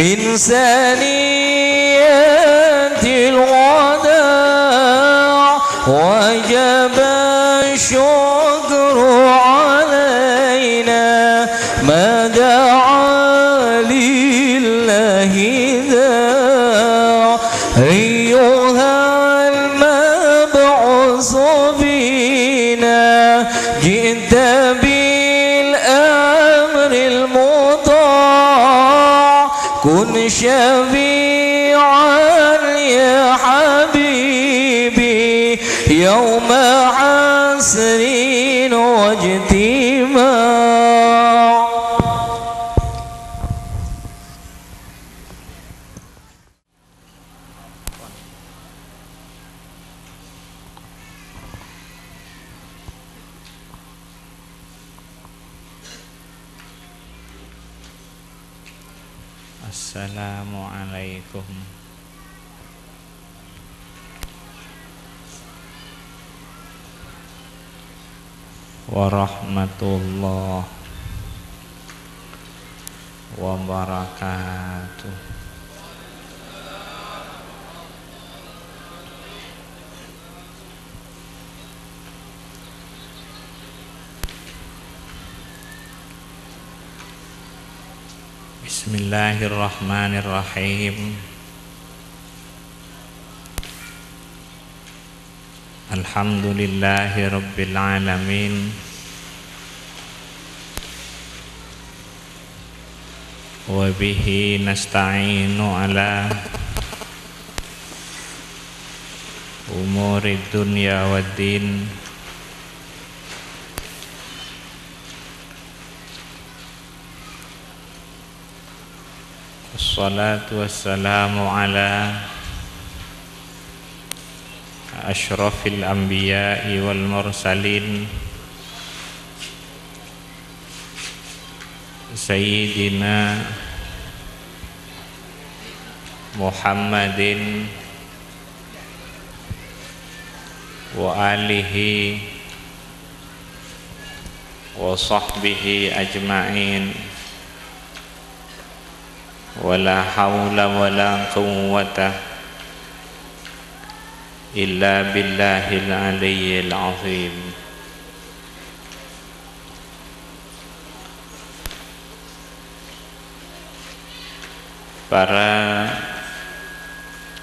من ثنيات الوداع وجب الشكر علينا ما دعا لله ذا أيها المبعوث فينا جئت بالأمر المطاع كن شفيعا يا حبيبي يوم عسر واجتماع. Assalamualaikum warahmatullahi wabarakatuh. Bismillahirrahmanirrahim. Alhamdulillahi rabbil alamin. Wa bihi nasta'inu ala umuri dunya waddin. Wassalatu wassalamu ala asyrafil anbiya'i wal mursalin Sayyidina Muhammadin wa alihi wa sahbihi ajma'in. Wala hawla wala quwwata illa billahil aliyyil azim. Para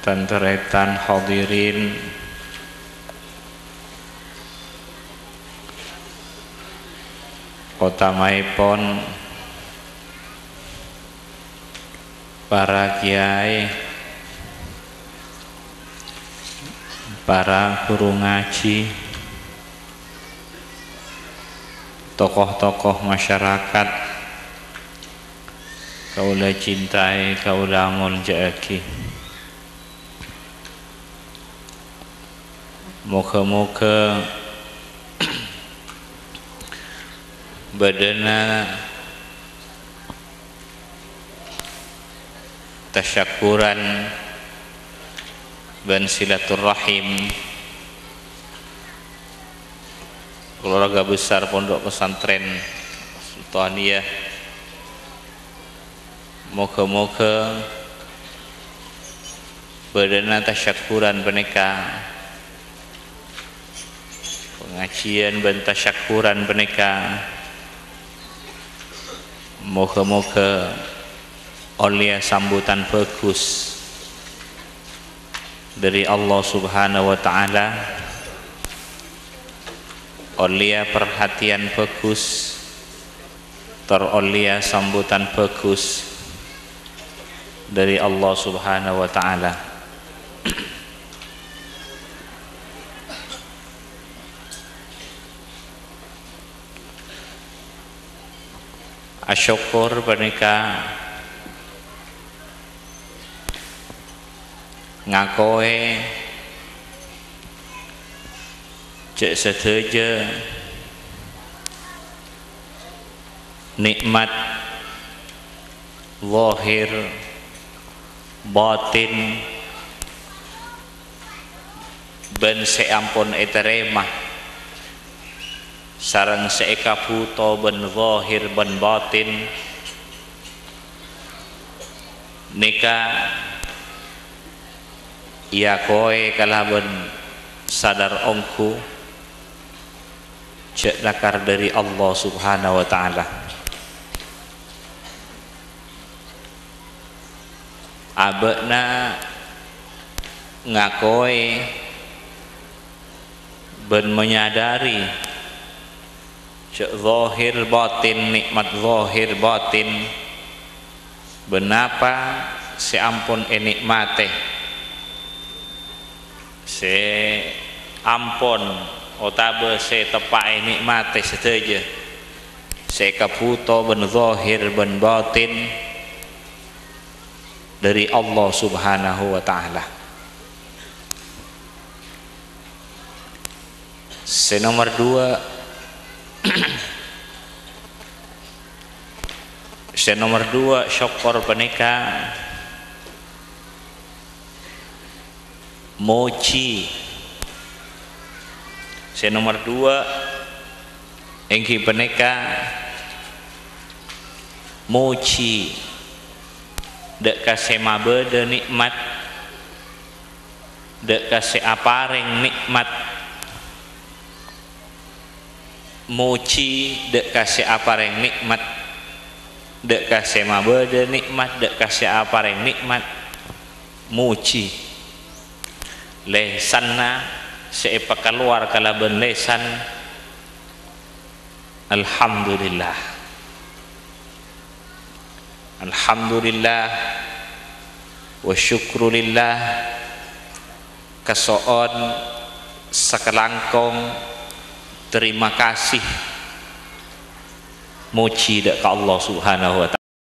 tenteretan hadirin utamaipun para kiai, para guru ngaji, tokoh-tokoh masyarakat, kaula cintai, kaula muljaki. Moga-moga badana tasyakuran dan silaturahim keluarga besar Pondok Pesantren Sultaniyah. Moga-moga badana tasyakuran beneka pengajian dan tasyakuran beneka. Moga-moga oleh sambutan bagus dari Allah Subhanahu wa ta'ala, oleh perhatian bagus, teroleh sambutan bagus dari Allah Subhanahu wa ta'ala. Asyukur menika ngakoe cek sedaja nikmat zahir batin ben seampun eteremah sareng seeka buta ben zahir ben batin nika ia koe kalaban sadar ongku cek dakar dari Allah subhanahu wa ta'ala. Abekna ngakoi ben menyadari cek zahir batin, nikmat zahir batin benapa seampun nikmate se ampun otabe se tepai nikmate seteja se kaputo ben zahir ben batin dari Allah subhanahu wa ta'ala. Se nomor 2 se nomor 2 syukur penika moci. Se nomor 2 engki penika moci dek kasih mabede nikmat, dek kasih apareng nikmat, moci dek kasih apareng nikmat, dek kasih mabede nikmat, dek kasih apareng nikmat, moci lesanna seepa keluar kalaban lesan alhamdulillah, alhamdulillah wa syukrulillah kasoon sakelangkong terima kasih muji dak ka Allah subhanahu wa ta'ala.